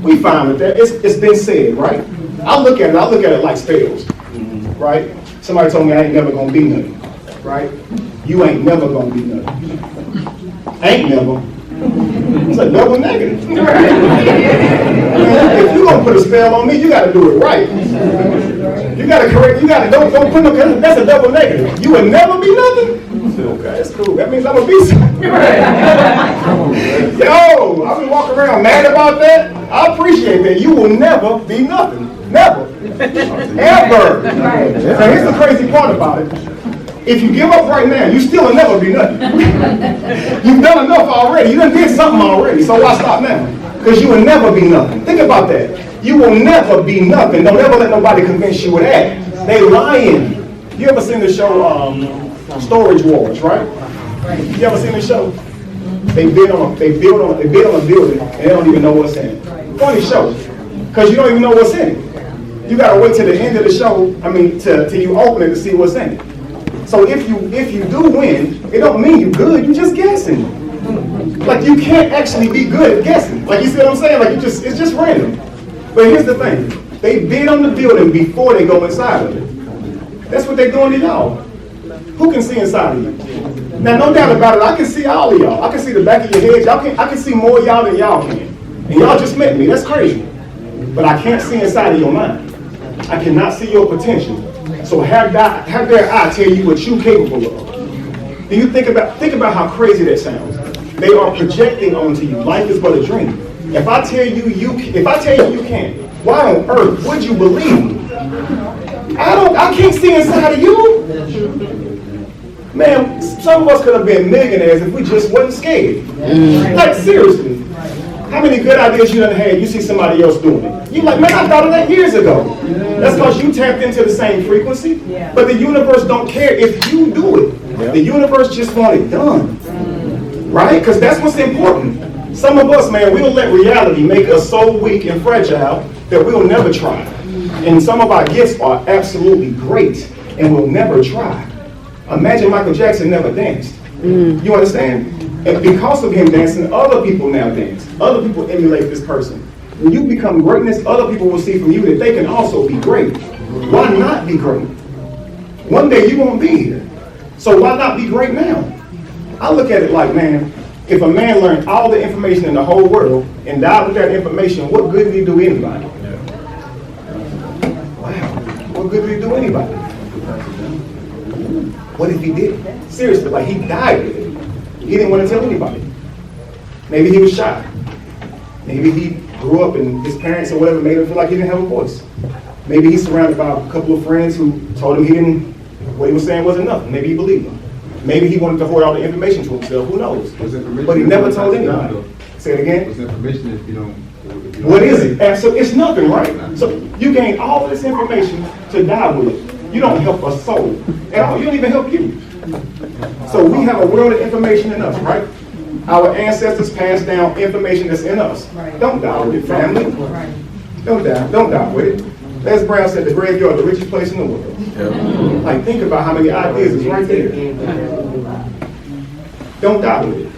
We fine with that. It's been said, right? I look at it like spells, right? Somebody told me I ain't never gonna be nothing, right? You ain't never gonna be nothing. Ain't never. It's a double negative. If you're gonna put a spell on me, you gotta do it right. You gotta correct, don't put no, that's a double negative. You will never be nothing? Okay, that's cool. That means I'm gonna be something. Yo, I've been walking around mad about that. I appreciate that. You will never be nothing. Never. Ever. Now here's the crazy part about it. If you give up right now, you still will never be nothing. You've done enough already. You done did something already, so why stop now? Because you will never be nothing. Think about that. You will never be nothing. Don't ever let nobody convince you of that. They lying. You ever seen the show Storage Wars, right? You ever seen the show? They build on a building and they don't even know what's in it. Funny show, because you don't even know what's in it. You gotta wait till the end of the show. Till you open it to see what's in it. So if you do win, it don't mean you good. You just guessing. Like you can't actually be good at guessing. Like you see what I'm saying? Like it's just random. But here's the thing: they bid on the building before they go inside of it. That's what they're doing to y'all. Who can see inside of you? Now, no doubt about it, I can see all of y'all. I can see the back of your head. I can see more of y'all than y'all can. And y'all just met me. That's crazy. But I can't see inside of your mind. I cannot see your potential. So how dare I tell you what you're capable of? Do you think about how crazy that sounds? They are projecting onto you. Life is but a dream. If I tell you you can't, why on earth would you believe me? I can't see inside of you. Man, some of us could have been millionaires if we just wasn't scared. Like seriously. How many good ideas you done had, you see somebody else doing it? You like, man, I thought of that years ago. That's because you tapped into the same frequency. But the universe don't care if you do it. The universe just want it done. Right? Because that's what's important. Some of us, man, we'll let reality make us so weak and fragile that we'll never try. And some of our gifts are absolutely great and we'll never try. Imagine Michael Jackson never danced. You understand? And because of him dancing, other people now dance. Other people emulate this person. When you become greatness, other people will see from you that they can also be great. Why not be great? One day you won't be here. So why not be great now? I look at it like, man, if a man learned all the information in the whole world and died with that information, what good did he do anybody? Wow. What good did he do anybody? What if he did? Seriously, like he died with it. He didn't want to tell anybody. Maybe he was shy. Maybe he grew up and his parents or whatever made him feel like he didn't have a voice. Maybe he's surrounded by a couple of friends who told him what he was saying wasn't enough. Maybe he believed them. Maybe he wanted to hoard all the information to himself. Who knows? But he never told anybody. Say it again. What's information if you don't? What is it? So it's nothing, right? So you gain all this information to die with it. You don't help a soul at all. You don't even help you. So we have a world of information in us, right? Our ancestors passed down information that's in us. Don't die with it, family. Don't die with it. Les Brown said the graveyard is the richest place in the world. Like, think about how many ideas is right there. Don't die with it.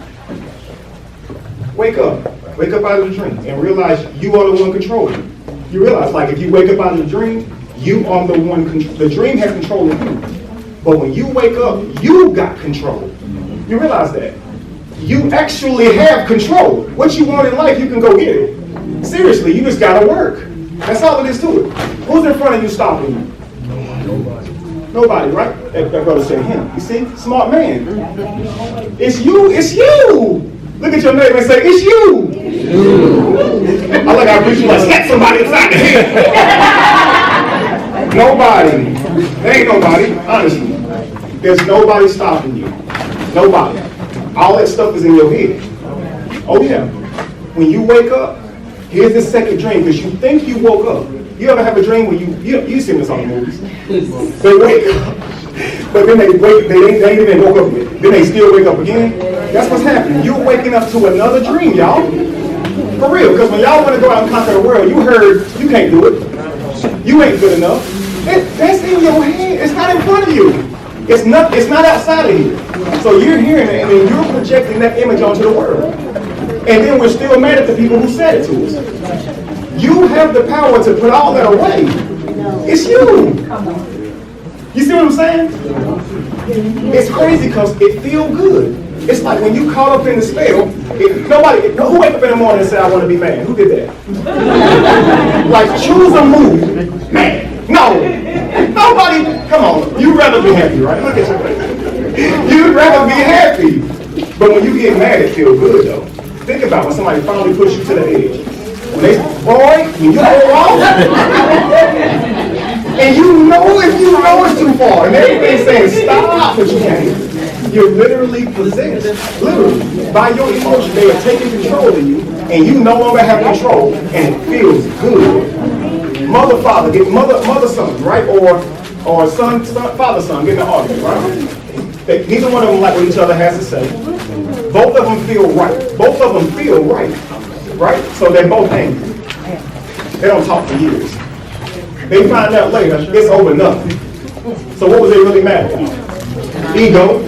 Wake up. Wake up out of the dream and realize you are the one controlling. You realize, like, if you wake up out of the dream, you are the one, the dream has control of you. But when you wake up, you got control. You realize that. You actually have control. What you want in life, you can go get it. Seriously, you just gotta work. That's all it is to it. Who's in front of you stopping you? Nobody, right? That brother said him. You see? Smart man. It's you. It's you. Look at your neighbor and say, it's you. I like how I preach like, slap somebody inside the head. Nobody. There ain't nobody, honestly. There's nobody stopping you. Nobody. All that stuff is in your head. Oh yeah. When you wake up, here's the second dream, because you think you woke up. You ever have a dream where you seen this on the movies? They wake up, but then they ain't even woke up yet. Then they still wake up again. That's what's happening. You're waking up to another dream, y'all. For real, because when y'all want to go out and conquer the world, you heard you can't do it. You ain't good enough. That's in your head. It's not in front of you. It's not outside of you. So you're hearing it, and then you're projecting that image onto the world. And then we're still mad at the people who said it to us. You have the power to put all that away. It's you. You see what I'm saying? It's crazy because it feels good. It's like when you caught up in the spell, who wake up in the morning and say, I want to be mad? Who did that? Like, choose a move. Man. No. Nobody, come on. You'd rather be happy, right? Look at your face. You'd rather be happy. But when you get mad, it feels good, though. Think about when somebody finally pushes you to the edge. When you go off, and you know it's too far, and everybody's saying stop, but you can't. You're literally possessed, literally, by your emotions. They are taking control of you, and you no longer have control, and it feels good. Mother, father, get mother, son, right? Or son, father, son, get in an argument, right? Neither one of them like what each other has to say. Both of them feel right. Both of them feel right. Right? So they're both angry. They don't talk for years. They find out later it's over nothing. So what was they really mad about? Ego.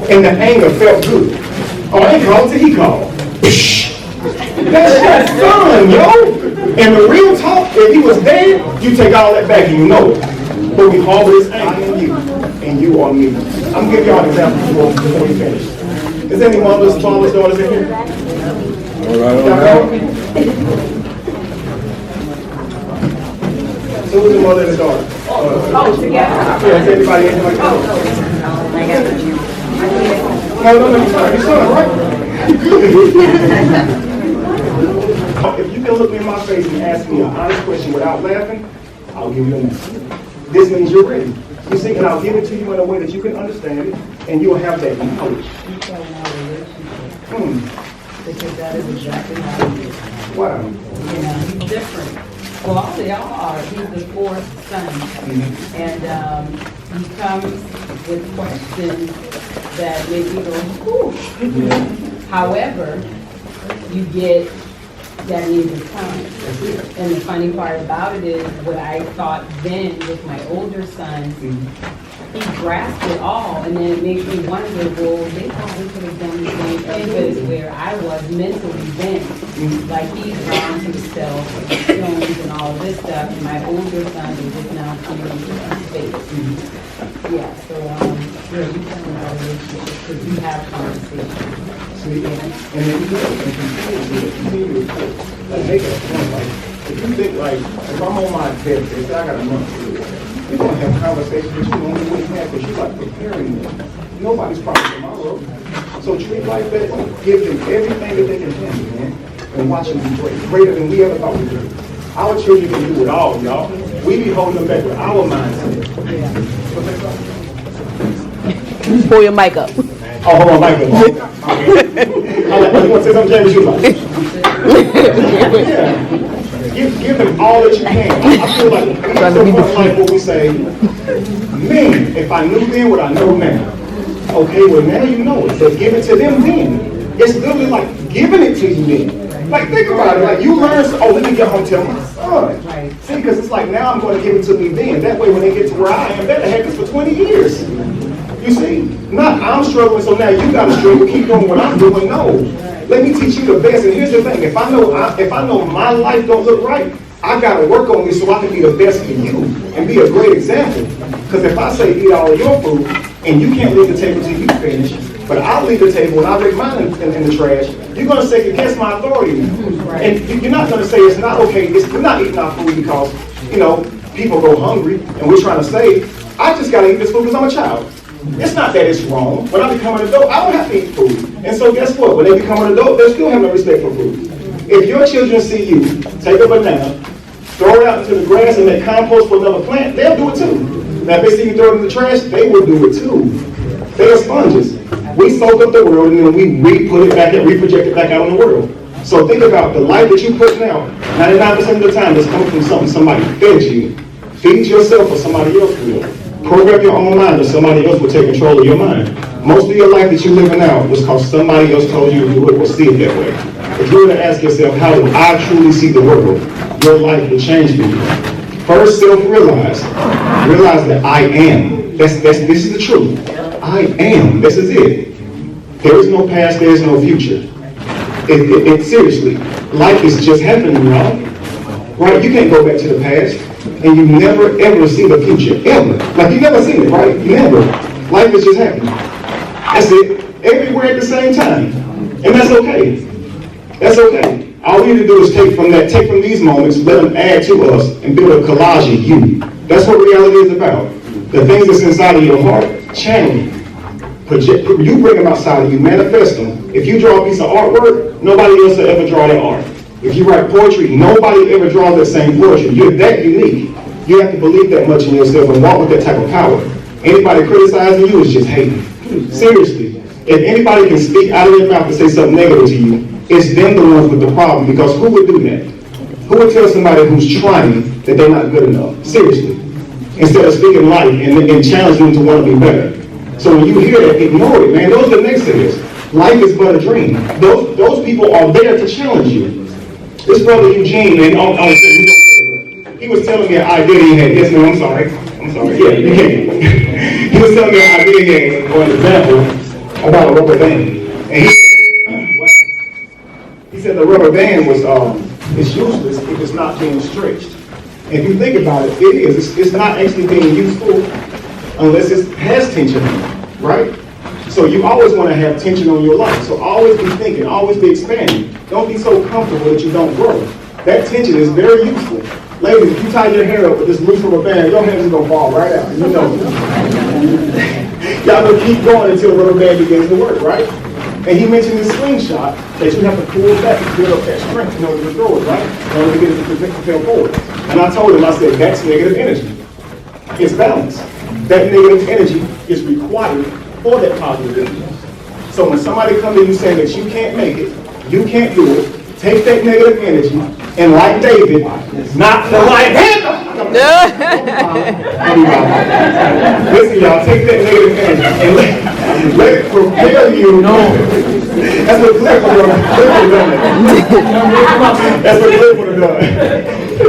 And the anger felt good. Oh, I ain't called till he called. That's your son, yo. And the real talk, if he was dead, you take all that back and you know it. But we harbor this anger in you, and you on me. I'm gonna give y'all an example before we finish. Is there any mothers, fathers, daughters in here? All right. So who's the mother and the daughter? Together. Yeah, is anybody in like that? No, you're son, right? If you can look me in my face and ask me an honest question without laughing, I'll give you an answer. This means you're ready. You see, and I'll give it to you in a way that you can understand it, and you'll have that knowledge. Because that is exactly how he is. Wow. He's different. Well, they all are. He's the fourth son. And he comes with questions that make you go, whew. However, you get that needs time. And the funny part about it is what I thought then with my older son, he grasped it all, and then it makes me wonder, well, they probably could have done the same thing, but it's where I was mentally then. Like, he's drawn to himself, films and all of this stuff, and my older son is just now coming into space. Yeah, so, yeah, you tell me about relationships, because you have conversations. See, and then you make it a point, like, if you think, like, if I'm on my deathbed, I got a month to live. You're going to have conversations that you only wouldn't have because you're like preparing them. Nobody's promised tomorrow. So treat like that. Give them everything that they can handle, man. And watch them be great. Greater than we ever thought we could. Our children can do it all, y'all. We be holding them back with our mindset. Pull your mic up. Oh, hold on, mic up. You want to say something, James? You like? Yeah. Give them all that you can. I feel like it's like what we say, man, if I knew then what I know now. Okay, well now you know it. So give it to them then. It's literally like giving it to you then. Like think about it. Like you learn, let me get home and tell my son. See, because it's like now I'm going to give it to me then. That way when they get to where I am, that'll happen for 20 years. You see? Not I'm struggling, so now you got to struggle. Keep doing what I'm doing. No. Let me teach you the best. And here's the thing: if I know my life don't look right, I gotta work on this so I can be the best for you and be a great example. Because if I say eat all of your food and you can't leave the table till you finish, but I'll leave the table and I'll break mine in the trash, you're gonna say against my authority now. And you're not gonna say it's not okay. We're not eating our food because people go hungry and we're trying to save. I just gotta eat this food because I'm a child. It's not that it's wrong. When I become an adult, I don't have to eat food. And so guess what? When they become an adult, they still have no respect for food. If your children see you take a banana, throw it out into the grass and make compost for another plant, they'll do it too. Now if they see you throw it in the trash, they will do it too. They are sponges. We soak up the world and then we put it back and project it back out in the world. So think about the life that you're putting out. 99% of the time it's coming from something somebody fed you. Feed yourself or somebody else will. Program your own mind or somebody else will take control of your mind. Most of your life that you're living out was because somebody else told you to do it or see it that way. If you were to ask yourself, how do I truly see the world? Your life will change for you. First, self-realize. Realize that I am. This is the truth. I am. This is it. There is no past, there is no future. Seriously, life is just happening, y'all. right? You can't go back to the past, and you never ever see the future, ever. Like you never seen it, right? You never. Life is just happening. That's it. Everywhere at the same time, and that's okay. That's okay. All we need to do is take from these moments, let them add to us, and build a collage of you. That's what reality is about. The things that's inside of your heart, channel them. You bring them outside of you, manifest them. If you draw a piece of artwork, nobody else will ever draw that art. If you write poetry, nobody ever draws that same poetry. You're that unique. You have to believe that much in yourself and walk with that type of power. Anybody criticizing you is just hating. Seriously. If anybody can speak out of their mouth and say something negative to you, it's them the ones with the problem, because who would do that? Who would tell somebody who's trying that they're not good enough? Seriously. Instead of speaking life and challenging them to want to be better. So when you hear that, ignore it, man. Those are the naysayers. Life is but a dream. Those people are there to challenge you. This brother Eugene, man, he was telling me an idea he had. Yes, no, I'm sorry. Yeah, you can. He was telling me an idea he had, for an example, about a rubber band. And he said the rubber band was is useless if it's not being stretched. And if you think about it, it is. It's not actually being useful unless it has tension on it, right? So you always want to have tension on your life. So always be thinking, always be expanding. Don't be so comfortable that you don't grow. That tension is very useful. Ladies, if you tie your hair up with this loose rubber band, your hands are going to fall right out. You know. Y'all will keep going until the rubber band begins to work, right? And he mentioned this slingshot that you have to pull back to build up that strength in order to throw it, right? In order to get it to propel forward. And I told him, I said, that's negative energy. It's balance. That negative energy is required for that positive energy. So when somebody comes to you saying that you can't make it, you can't do it, take that negative energy and, like David, knock the right hand off. Listen, y'all, take that negative energy and let it propel you. That's what Cliff would have done. That's what Cliff would have done.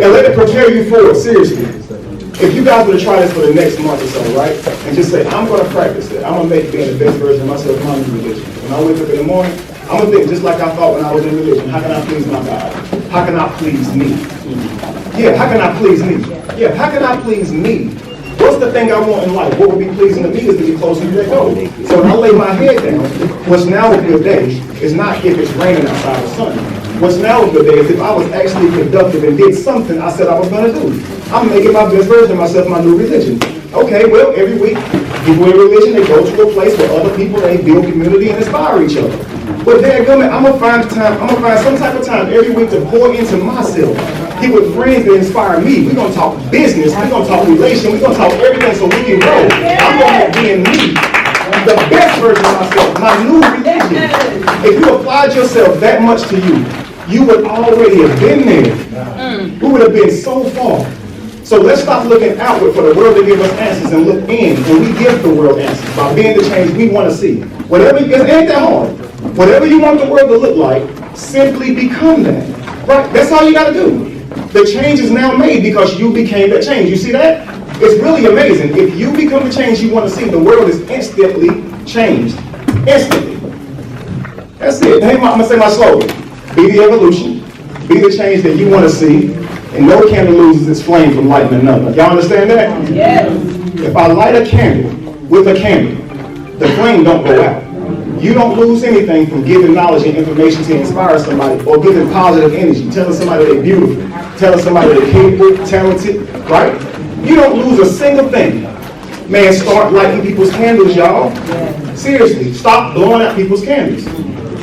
And let it propel you forward, seriously. If you guys were to try this for the next month or so, right, and just say, I'm going to practice it. I'm going to make being the best version of myself in my new religion. When I wake up in the morning, I'm going to think just like I thought when I was in religion. How can I please my God? How can I please me? Yeah, how can I please me? Yeah, how can I please me? What's the thing I want in life? What would be pleasing to me is to be closer to that goal. So when I lay my head down, what's now a good day is not if it's raining outside or sunny. What's now a good day is if I was actually productive and did something I said I was going to do. I'm making my best version of myself, my new religion. Okay, well, every week, people in religion, they go to a place where other people, they build community and inspire each other. But then, I'm going to find some type of time every week to pour into myself. Get with friends that inspire me. We're going to talk business. We're going to talk relation. We're going to talk everything so we can grow. I'm going to be in me, the best version of myself, my new religion. If you applied yourself that much to you, you would already have been there. We would have been so far. So let's stop looking outward for the world to give us answers and look in, and we give the world answers by being the change we want to see. Whatever, it ain't that hard. Whatever you want the world to look like, simply become that. Right? That's all you got to do. The change is now made because you became that change. You see that? It's really amazing. If you become the change you want to see, the world is instantly changed. Instantly. That's it. Hey, I'm going to say my slogan. Be the evolution. Be the change that you want to see. And no candle loses its flame from lighting another. Y'all understand that? Yes. If I light a candle with a candle, the flame don't go out. You don't lose anything from giving knowledge and information to inspire somebody or giving positive energy, telling somebody they're beautiful, telling somebody they're capable, talented, right? You don't lose a single thing. Man, start lighting people's candles, y'all. Seriously, stop blowing out people's candles.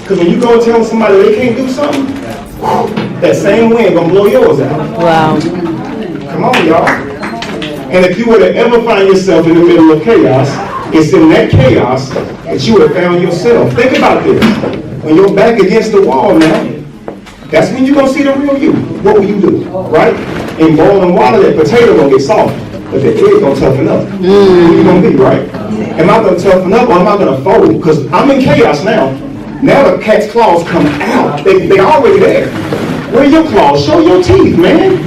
Because when you go tell somebody they can't do something, that same wind gonna blow yours out. Wow. Come on, y'all. And if you were to ever find yourself in the middle of chaos, it's in that chaos that you would have found yourself. Think about this. When you're back against the wall now, that's when you're gonna see the real you. What will you do? Right? In boiling water, that potato gonna get soft, but the egg gonna toughen up. Who you gonna be, right? Am I gonna toughen up or am I gonna fold? Because I'm in chaos now. Now the cat's claws come out. They already there. Where are your claws? Show your teeth, man.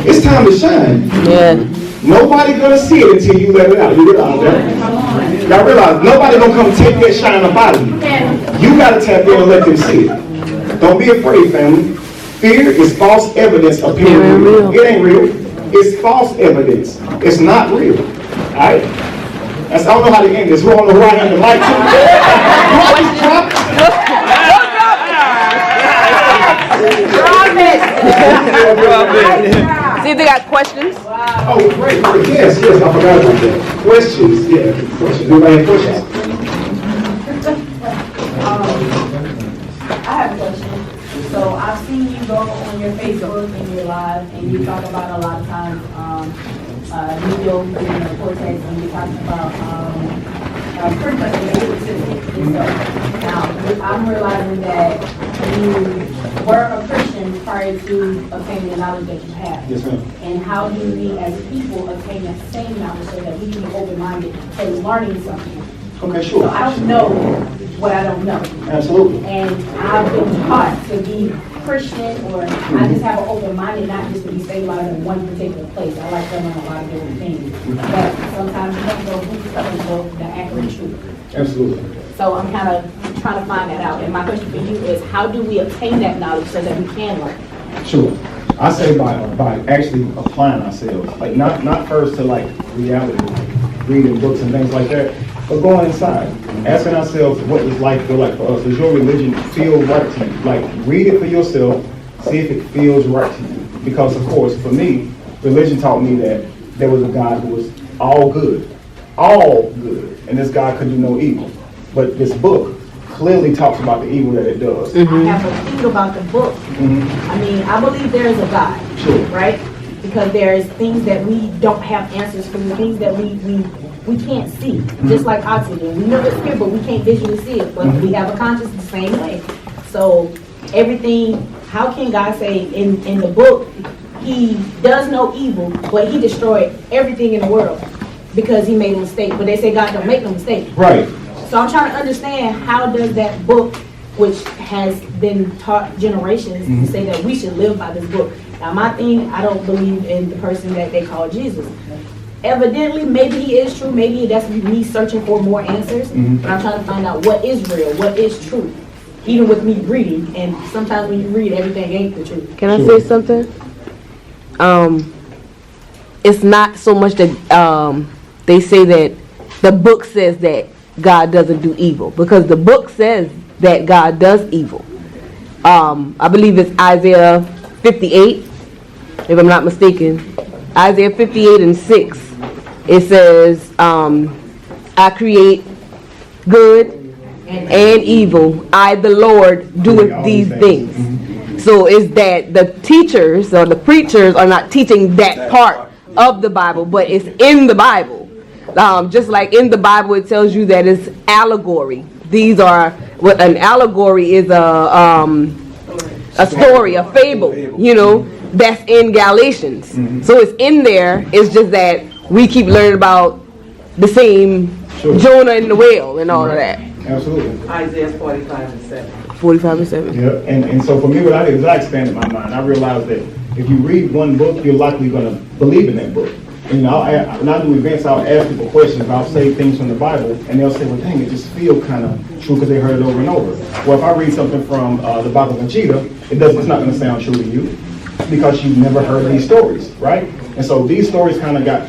It's time to shine. Yeah. Nobody gonna see it until you let it out. You realize that? Y'all realize nobody gonna come take that shine up out of you. You gotta tap in and let them see it. Don't be afraid, family. Fear is false evidence appearing real. It ain't real. It's false evidence. It's not real. Alright? I don't know how to end this. Who on the right hand the mic to? See if they got questions. Oh, great. Yes, I forgot about that. Questions. Yeah, questions. Anybody have questions? I have a question. So I've seen you go on your Facebook and your live, and you talk about a lot of times, New York being a cortex, and you talk about pretty much the specific and stuff. Now, I'm realizing that you were a Christian prior to obtaining the knowledge that you have. Yes, ma'am. And how do we as a people obtain that same knowledge so that we can be open-minded to learning something? Okay, sure. So I don't know what I don't know. Absolutely. And I've been taught to be Christian, or I just have an open mind and not just to be stabilized in one particular place. I like to learn a lot of different things. But sometimes you don't know who's telling you the accurate truth. Absolutely. So I'm kind of trying to find that out. And my question for you is, how do we obtain that knowledge so that we can learn? Sure. I say by actually applying ourselves. Like not first to like reality, reading books and things like that, but going inside, asking ourselves, what does life feel like for us? Does your religion feel right to you? Like, read it for yourself, see if it feels right to you. Because, of course, for me, religion taught me that there was a God who was all good, and this God could do no evil. But this book clearly talks about the evil that it does. I have a thing about the book. I mean, I believe there is a God, Sure. right? Because there's things that we don't have answers for, things that we can't see. Just like oxygen. We know it's here, but we can't visually see it. But we have a conscience the same way. So everything, how can God say in the book, he does no evil, but he destroyed everything in the world because he made a mistake. But they say God don't make no mistake. Right. So I'm trying to understand, how does that book, which has been taught generations, to say that we should live by this book. Now my thing, I don't believe in the person that they call Jesus. Evidently, maybe he is true, maybe that's me searching for more answers, but I'm trying to find out what is real, what is true. Even with me reading, and sometimes when you read, everything ain't the truth. Can I say something? It's not so much that they say that the book says that God doesn't do evil, because the book says that God does evil. I believe it's Isaiah 58, if I'm not mistaken. Isaiah 58:6. It says, I create good and evil. I, the Lord, doeth these things. So it's that the teachers or the preachers are not teaching that part of the Bible, but it's in the Bible. Just like in the Bible, it tells you that it's allegory. These are, what an allegory is, a story, a fable, you know, that's in Galatians. So it's in there. It's just that we keep learning about the same Jonah and the whale and all of that. Absolutely. Isaiah 45:7. 45:7. Yeah, and so for me, what I did is I expanded my mind. I realized that if you read one book, you're likely going to believe in that book. And when I do events, I'll ask people questions. I'll say things from the Bible, and they'll say, well, dang, it just feels kind of true because they heard it over and over. Well, if I read something from the Bhagavad Gita, it's not going to sound true to you because you've never heard these stories, right? And so these stories kind of got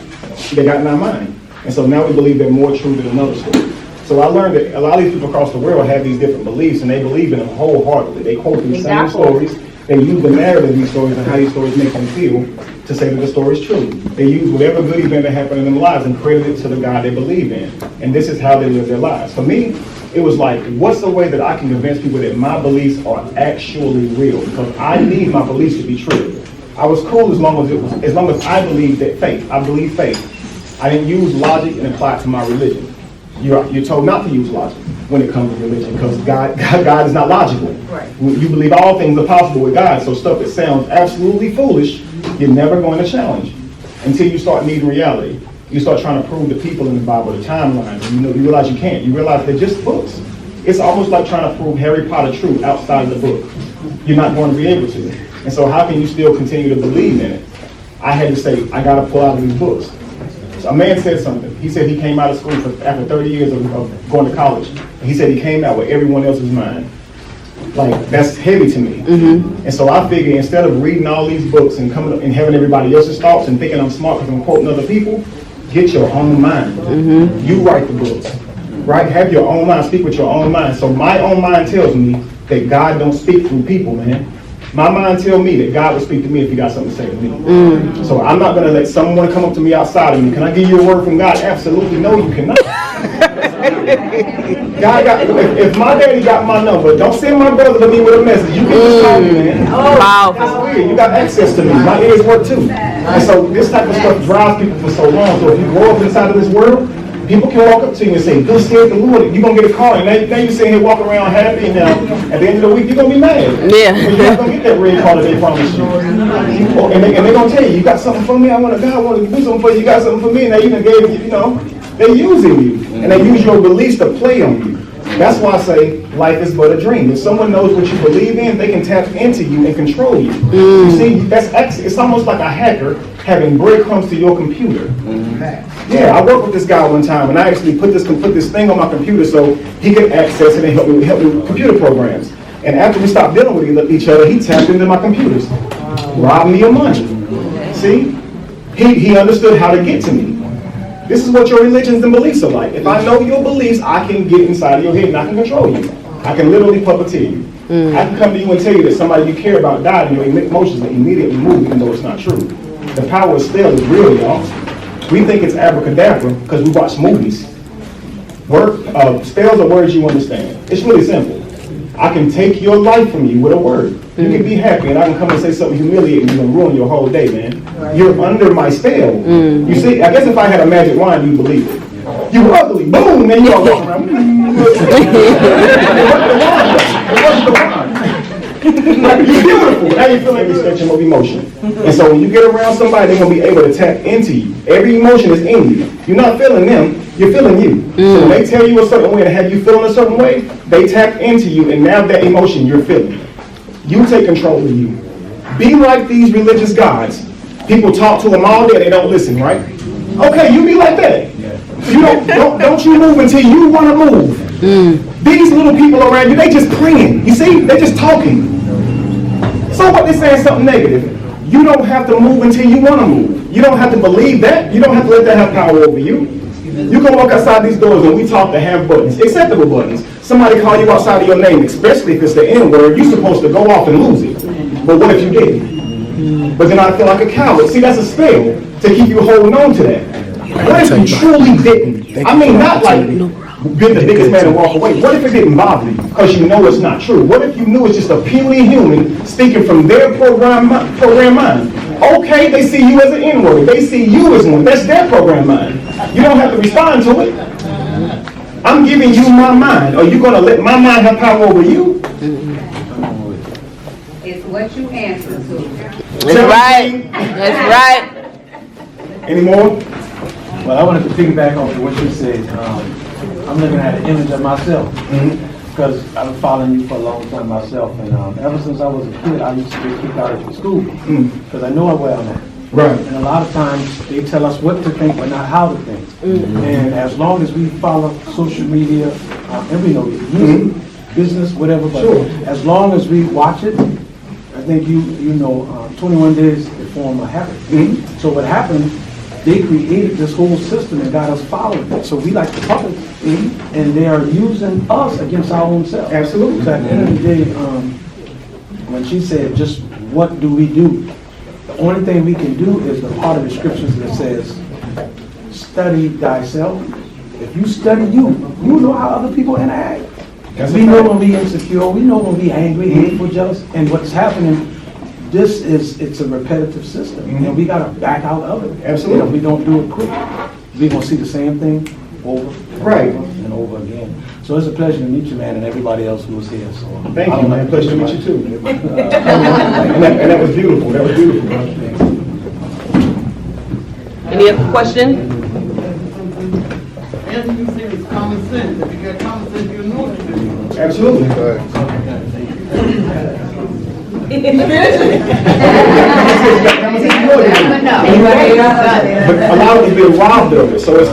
in our mind. And so now we believe they're more true than another story. So I learned that a lot of these people across the world have these different beliefs, and they believe in them wholeheartedly. They quote these same stories. They use the narrative of these stories and how these stories make them feel to say that the story is true. They use whatever good event that happened in their lives and credit it to the God they believe in. And this is how they live their lives. For me, it was like, what's the way that I can convince people that my beliefs are actually real? Because I need my beliefs to be true. I was cool as long as I believed that faith. I believe faith. I didn't use logic and apply it to my religion. You're told not to use logic when it comes to religion because God is not logical. Right. You believe all things are possible with God, so stuff that sounds absolutely foolish, you're never going to challenge until you start needing reality. You start trying to prove the people in the Bible, the timelines, and you realize you can't. You realize they're just books. It's almost like trying to prove Harry Potter true outside of the book. You're not going to be able to. And so how can you still continue to believe in it? I had to say, I got to pull out of these books. So a man said something. He said he came out of school after 30 years of going to college. And he said he came out with everyone else's mind. Like, that's heavy to me. And so I figure instead of reading all these books and coming up and having everybody else's thoughts and thinking I'm smart because I'm quoting other people, get your own mind. You write the books, right? Have your own mind, speak with your own mind. So my own mind tells me that God don't speak through people, man. My mind tells me that God will speak to me if he got something to say to me. So I'm not going to let someone come up to me outside of me. Can I give you a word from God? Absolutely no, you cannot. God got, if my daddy got my number, don't send my brother to me with a message. You can just call me, man. Wow. That's weird. You got access to me. My ears work too. And so this type of stuff drives people for so long. So if you grow up inside of this world, people can walk up to you and say, "Thus saith the Lord." You're going to get a call. And now you're sitting here walking around happy. And now at the end of the week, you're going to be mad. Yeah. But you're not going to get that red card that they promised you. And they're going to tell you got something for me. God want to do something for you. You got something for me. And they even gave you, they're using you. And they use your beliefs to play on you. That's why I say life is but a dream. If someone knows what you believe in, they can tap into you and control you. You see, it's almost like a hacker having breadcrumbs to your computer. Yeah, I worked with this guy one time, and I actually put this thing on my computer so he could access it and help me with computer programs. And after we stopped dealing with each other, he tapped into my computers, robbed me of money. See, he understood how to get to me. This is what your religions and beliefs are like. If I know your beliefs, I can get inside of your head and I can control you. I can literally puppeteer you. I can come to you and tell you that somebody you care about died and your emotions are immediately moved even though it's not true. The power of spell is real, y'all. We think it's abracadabra because we watch movies. Spells are words you understand. It's really simple. I can take your life from you with a word. You can be happy and I can come and say something humiliating you and ruin your whole day, man. You're under my spell. You see, I guess if I had a magic wand, you'd believe it. You ugly, boom, man, you all walking around. It wasn't the wand. You're beautiful. Now you feel like this spectrum of emotion. And so when you get around somebody, they're going to be able to tap into you. Every emotion is in you. You're not feeling them, you're feeling you. So when they tell you a certain way and have you feeling a certain way, they tap into you and now that emotion you're feeling. You take control of you. Be like these religious gods. People talk to them all day, they don't listen, right? Okay, you be like that. You don't you move until you want to move. These little people around you, they just praying. You see, they just talking. So what, they saying something negative. You don't have to move until you want to move. You don't have to believe that. You don't have to let that have power over you. You can walk outside these doors and we talk to have buttons, acceptable buttons. Somebody call you outside of your name, especially if it's the N word, you're supposed to go off and lose it. But what if you didn't? But then I feel like a coward. See, that's a spell to keep you holding on to that. What if you truly didn't? I mean, not like be the biggest man and walk away. What if it didn't bother you? Because you know it's not true. What if you knew it's just a puny human speaking from their program mind? Okay, they see you as an N-word. They see you as one. That's their program mind. You don't have to respond to it. I'm giving you my mind. Are you going to let my mind have power over you? It's what you answer to. That's right. That's right. Any more? Well, I wanted to piggyback off of what you said. I'm looking at an image of myself because I've been following you for a long time myself, and ever since I was a kid, I used to get kicked out of school because I know where I'm at. Right. And a lot of times they tell us what to think, but not how to think. And as long as we follow social media, and we know music, business, whatever, but as long as we watch it, I think you know, 21 days to form a habit. So what happened? They created this whole system and got us following it. So we like the puppets, and they are using us against our own self. Absolutely. So at the end of the day, when she said, just what do we do? The only thing we can do is the part of the scriptures that says, study thyself. If you study you know how other people interact. We know when we insecure, we know when we angry, hateful, jealous, and what's happening. It's a repetitive system, and we got to back out of it. Absolutely. If we don't do it quick, we're going to see the same thing over and over again. So it's a pleasure to meet you, man, and everybody else who was here. So thank you, man. Pleasure to meet you, too. and that was beautiful. That was beautiful. Any other questions? Everything you say is common sense. If you got common sense, you know what to do. Absolutely. But a lot of us been robbed of it, so it's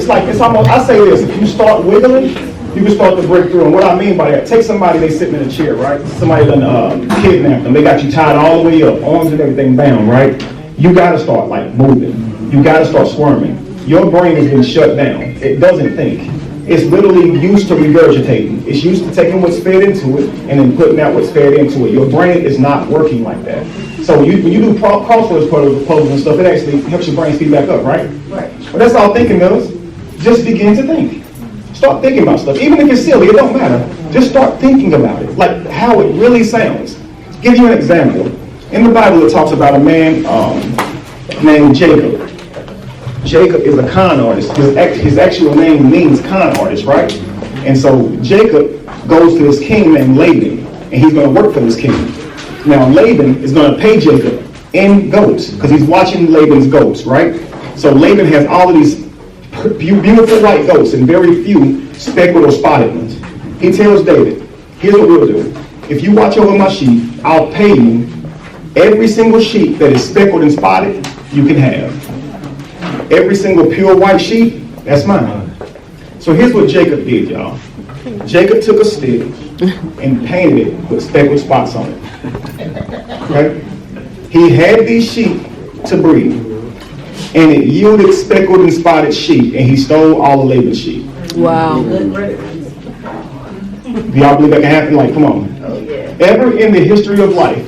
like it's almost. I say this: if you start wiggling, You can start to break through. And what I mean by that, take somebody, they sitting in a chair, right? Somebody done kidnapped them. They got you tied all the way up, arms and everything bound, right? You got to start like moving. You got to start squirming. Your brain has been shut down. It doesn't think. It's literally used to regurgitating. It's used to taking what's fed into it and then putting out what's fed into it. Your brain is not working like that. So when you do crosswords puzzles and stuff, it actually helps your brain speed back up, right? Right. But that's all thinking does. Just begin to think. Start thinking about stuff. Even if it's silly, it don't matter. Just start thinking about it, like how it really sounds. Give you an example. In the Bible, it talks about a man named Jacob. Jacob is a con artist. His actual name means con artist, right? And so Jacob goes to this king named Laban, and he's going to work for this king. Now Laban is going to pay Jacob in goats, because he's watching Laban's goats, right? So Laban has all of these beautiful white goats and very few speckled or spotted ones. He tells David, here's what we'll do. If you watch over my sheep, I'll pay you every single sheep that is speckled and spotted, you can have. Every single pure white sheep, that's mine. So here's what Jacob did, y'all. Jacob took a stick and painted it with speckled spots on it. Okay? He had these sheep to breed, and it yielded speckled and spotted sheep, and he stole all the Laban's sheep. Wow. Do y'all believe that can happen? Like, come on. Ever in the history of life,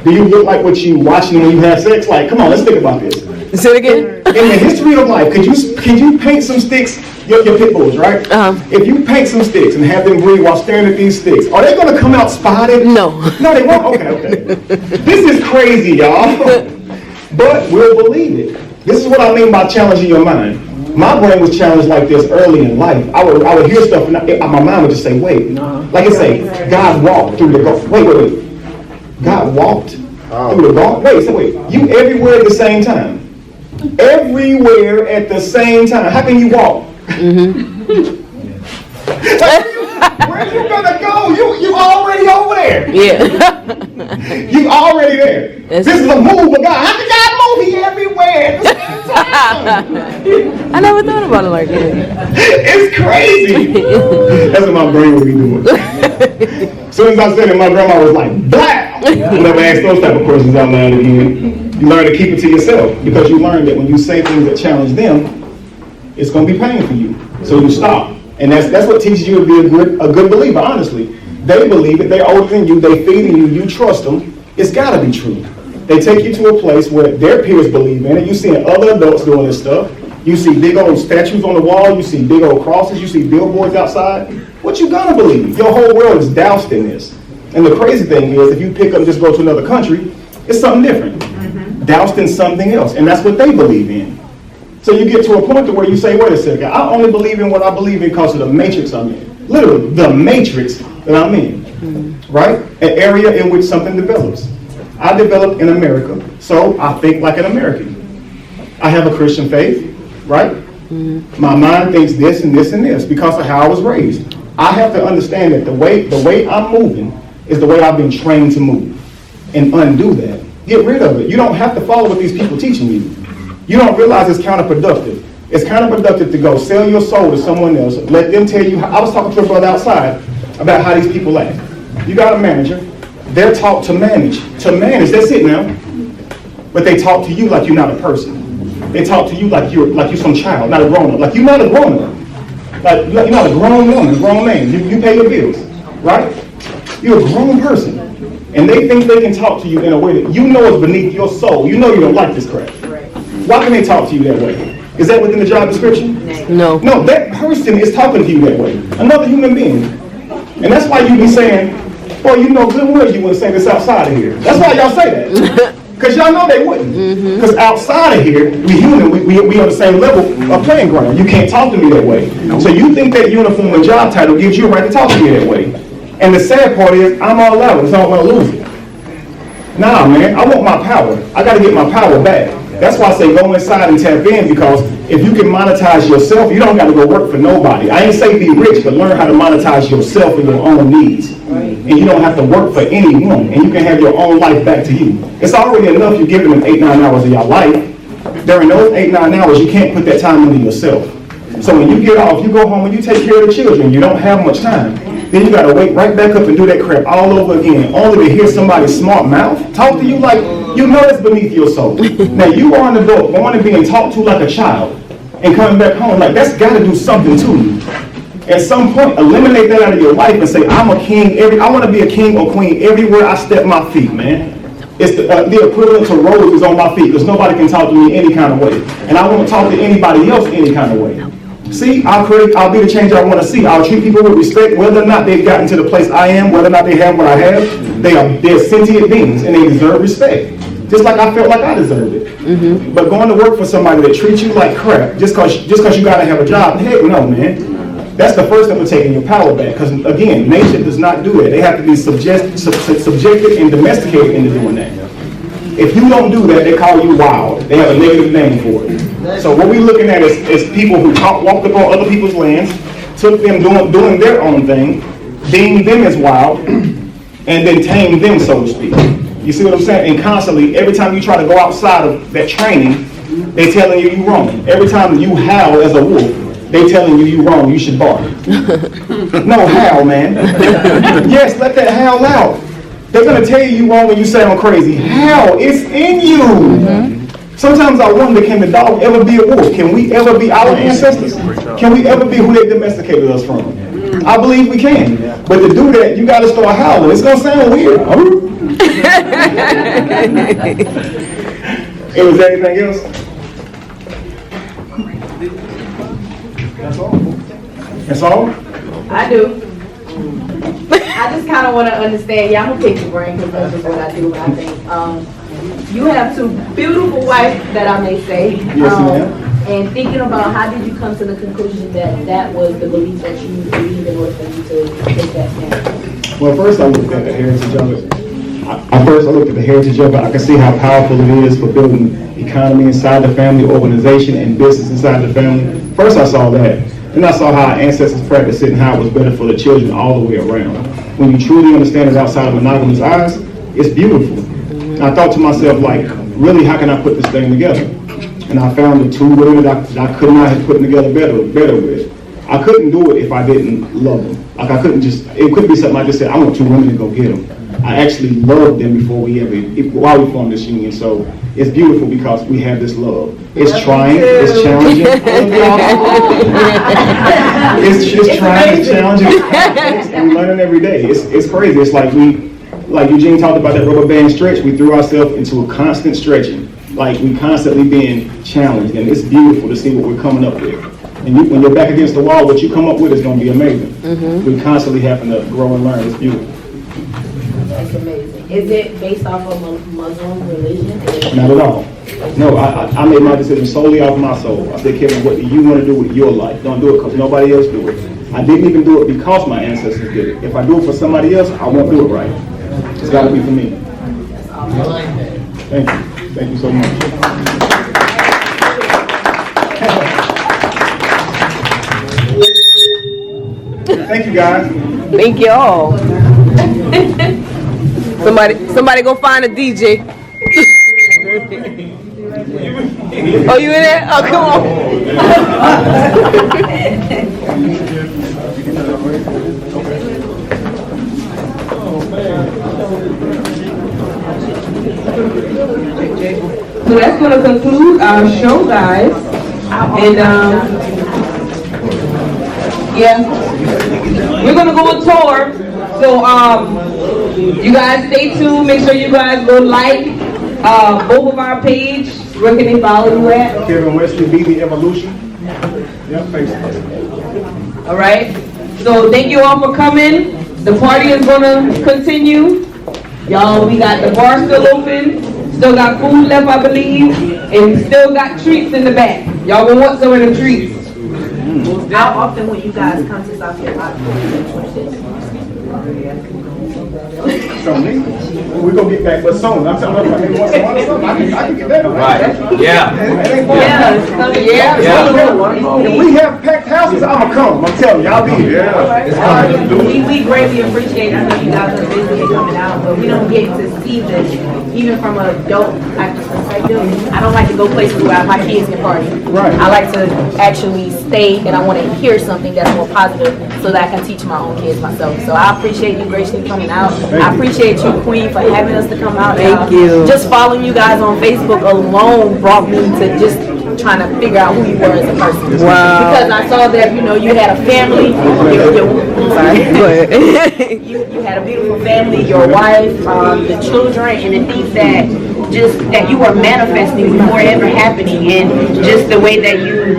do you look like what you watching when you have sex? Like, come on, let's think about this. Say it again. In the history of life, could you paint some sticks, your pit bulls, right? If you paint some sticks and have them breathe while staring at these sticks, are they going to come out spotted? No. No, they won't? Okay. This is crazy, y'all. But we'll believe it. This is what I mean by challenging your mind. My brain was challenged like this early in life. I would hear stuff and my mind would just say, wait. Like it say, God walked through the garden. Wait. God walked through the garden? Wait. You everywhere at the same time. Everywhere at the same time. How can you walk? Like, where you gonna go? You already over there. Yeah. You already there. This is a move of God. How can God move? He everywhere at the same time. I never thought about it like that. It's crazy. That's what my brain would be doing. As soon as I said it, my grandma was like, blah! You never ask those type of questions out loud again. You learn to keep it to yourself, because you learn that when you say things that challenge them, it's going to be pain for you. So you stop. And that's what teaches you to be a good believer, honestly. They believe it. They're older than you. They feeding you. You trust them. It's got to be true. They take you to a place where their peers believe in it. You see other adults doing this stuff. You see big old statues on the wall. You see big old crosses. You see billboards outside. What you gonna believe? Your whole world is doused in this. And the crazy thing is, if you pick up and just go to another country, it's something different. Doused in something else. And that's what they believe in. So you get to a point to where you say, wait a second, I only believe in what I believe in because of the matrix I'm in. Literally, the matrix that I'm in. Right? An area in which something develops. I developed in America, so I think like an American. I have a Christian faith, right? My mind thinks this and this and this because of how I was raised. I have to understand that the way I'm moving is the way I've been trained to move. And undo that. Get rid of it. You don't have to follow what these people teaching you. You don't realize it's counterproductive. It's counterproductive to go sell your soul to someone else. Let them tell you. I was talking to a brother outside about how these people act. You got a manager. They're taught to manage. To manage. That's it now. But they talk to you like you're not a person. They talk to you like you're some child, not a grown-up. Like you're not a grown-up. Like you're not a grown woman, a grown man. You pay your bills, right? You're a grown person. And they think they can talk to you in a way that you know is beneath your soul. You know you don't like this crap. Why can they talk to you that way? Is that within the job description? No. No, that person is talking to you that way. Another human being. And that's why you be saying, well, you know good well you wouldn't say this outside of here. That's why y'all say that. Because y'all know they wouldn't. Because outside of here, we human, we on the same level of playing ground. You can't talk to me that way. So you think that uniform and job title gives you a right to talk to me that way. And the sad part is, I'm all allowed, so I don't want to lose it. Nah, man, I want my power. I got to get my power back. That's why I say go inside and tap in, because if you can monetize yourself, you don't got to go work for nobody. I ain't say be rich, but learn how to monetize yourself and your own needs. And you don't have to work for anyone, and you can have your own life back to you. It's already enough you're giving them 8-9 hours of your life. During those 8-9 hours, you can't put that time into yourself. So when you get off, you go home and you take care of the children. You don't have much time. Then you got to wake right back up and do that crap all over again, only to hear somebody's smart mouth talk to you like, you know it's beneath your soul. Now you are an adult, born and being talked to like a child, and coming back home, like that's got to do something to you. At some point, eliminate that out of your life and say, I'm a king. I want to be a king or queen everywhere I step my feet, man. It's the equivalent to roses on my feet, because nobody can talk to me any kind of way. And I won't talk to anybody else any kind of way. See, I'll be the change I want to see. I'll treat people with respect, whether or not they've gotten to the place I am, whether or not they have what I have. They're sentient beings, and they deserve respect. Just like I felt like I deserved it. Mm-hmm. But going to work for somebody that treats you like crap, just cause you got to have a job, heck no, man. That's the first step of taking your power back. Because again, nature does not do that. They have to be subjected and domesticated into doing that. If you don't do that, they call you wild. They have a negative name for it. So what we're looking at is people who walked up on other people's lands, took them doing their own thing, deemed them as wild, and then tamed them, so to speak. You see what I'm saying? And constantly, every time you try to go outside of that training, they're telling you you're wrong. Every time you howl as a wolf, they telling you wrong, you should bark. No, howl, man. Yes, let that howl out. They're going to tell you wrong when you sound crazy. Howl, it's in you. Mm-hmm. Sometimes I wonder, can the dog ever be a wolf? Can we ever be our ancestors? Can we ever be who they domesticated us from? I believe we can. But to do that, you got to start howling. It's going to sound weird. Was there anything else? That's all? That's all? I do. I just kind of want to understand. Yeah, I'm going to pick your brain because that's just what I do. But I think you have two beautiful wives that I may say. Yes, ma'am. And thinking about how did you come to the conclusion that that was the belief that you believe in order for you to take that stand? Well, first I looked at the heritage of it. I looked at the heritage of it. I can see how powerful it is for building economy inside the family, organization, and business inside the family. First I saw that. Then I saw how our ancestors practiced it and how it was better for the children all the way around. When you truly understand it outside of monogamous eyes, it's beautiful. And I thought to myself, like, really, how can I put this thing together? And I found the two women that I could not have put together better with. I couldn't do it if I didn't love them. Like I couldn't just, it couldn't be something I just said, I want two women to go get them. I actually loved them while we formed this union. So it's beautiful because we have this love. It's trying, it's challenging. It's trying, it's challenging, it's complex, and we're learning every day. It's crazy. It's like Eugene talked about that rubber band stretch. We threw ourselves into a constant stretching. Like we constantly being challenged, and it's beautiful to see what we're coming up with. And when you're back against the wall, what you come up with is going to be amazing. Mm-hmm. We constantly having to grow and learn. It's beautiful. That's amazing. Is it based off of a Muslim religion? Not at all. No, I made my decision solely off my soul. I said, Kevin, what do you want to do with your life? Don't do it because nobody else do it. I didn't even do it because my ancestors did it. If I do it for somebody else, I won't do it right. It's got to be for me. Thank you. Thank you so much. Thank you, guys. Thank you all. Somebody go find a DJ. Oh, you in there? Oh, come on. So that's going to conclude our show, guys. And yeah, we're going to go on tour. So you guys stay tuned. Make sure you guys go like both of our page. Where can they follow you at? Kevin Wesley, BB Evolution. Yep, Facebook. All right. So thank you all for coming. The party is going to continue. Y'all, we got the bar still open. Still got food left, I believe. And still got treats in the back. Y'all gonna want some of the treats. How often will you guys come to South Carolina? So me, we gonna get back, but soon. I'm telling you, maybe once a month or something. I can get that. Right. Yeah. If we have packed houses, I'ma come. I'm telling you, I'll be here. We greatly appreciate. I know you guys are busy coming out, but we don't get to see this even from an adult type of perspective. I don't like to go places where my kids can party. Right. I like to actually stay and I want to hear something that's more positive so that I can teach my own kids myself. So I appreciate you graciously coming out. I appreciate you, Queen, for having us to come out. Thank you. Just following you guys on Facebook alone brought me to just trying to figure out who you were as a person. Wow. Because I saw that, you had a family. You had a beautiful family, your wife, the children, and the things that you were manifesting before ever happening, and just the way that you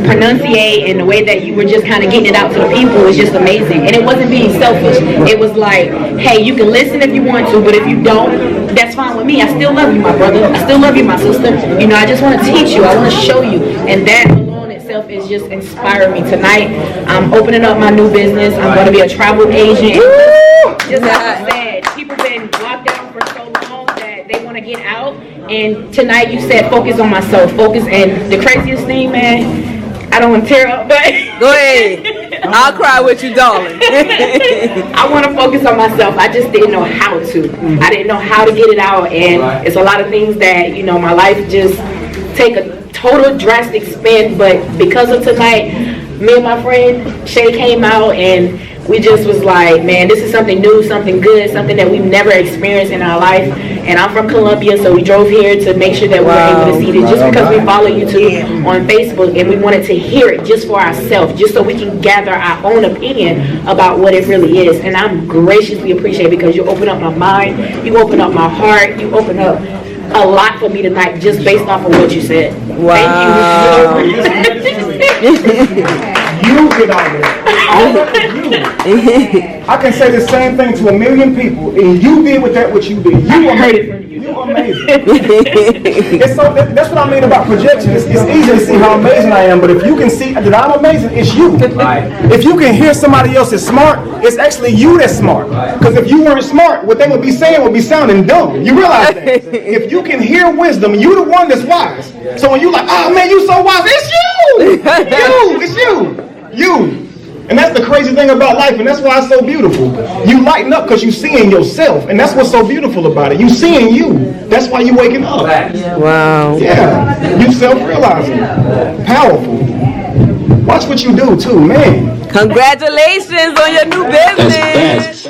pronunciate and the way that you were just kind of getting it out to the people was just amazing. And it wasn't being selfish. It was like, hey, you can listen if you want to, but if you don't, that's fine with me. I still love you, my brother. I still love you, my sister. I just want to teach you. I want to show you. And that alone itself is just inspiring me. Tonight, I'm opening up my new business. I'm going to be a travel agent. Just like I said, people been locked down for so long that they want to get out. And tonight you said focus on myself. Focus. And the craziest thing, man, I don't want to tear up, but Go ahead. I'll cry with you, darling. I want to focus on myself. I just didn't know how to. I didn't know how to get it out. And it's a lot of things that, my life just take a total drastic spin. But because of tonight, me and my friend Shay came out and we just was like, man, this is something new, something good, something that we've never experienced in our life. And I'm from Columbia, so we drove here to make sure that we were able to see this, just because we follow you too on Facebook, and we wanted to hear it just for ourselves, just so we can gather our own opinion about what it really is. And I'm graciously appreciate it because you open up my mind, you open up my heart, you open up a lot for me tonight just based off of what you said. Wow. Thank you. You get out there. I can say the same thing to a million people, and you did with that what you did. You amazing. You amazing. That's what I mean about projection. It's easy to see how amazing I am, but if you can see that I'm amazing, it's you. If you can hear somebody else is smart, it's actually you that's smart. Because if you weren't smart, what they would be saying would be sounding dumb. You realize that? If you can hear wisdom, you the one that's wise. So when you like, oh man, you so wise, it's you. It's you. And that's the crazy thing about life, and that's why it's so beautiful. You lighten up because you seeing yourself, and that's what's so beautiful about it. You seeing you. That's why you waking up. Wow. Yeah. You self-realizing. Powerful. Watch what you do too, man. Congratulations on your new business.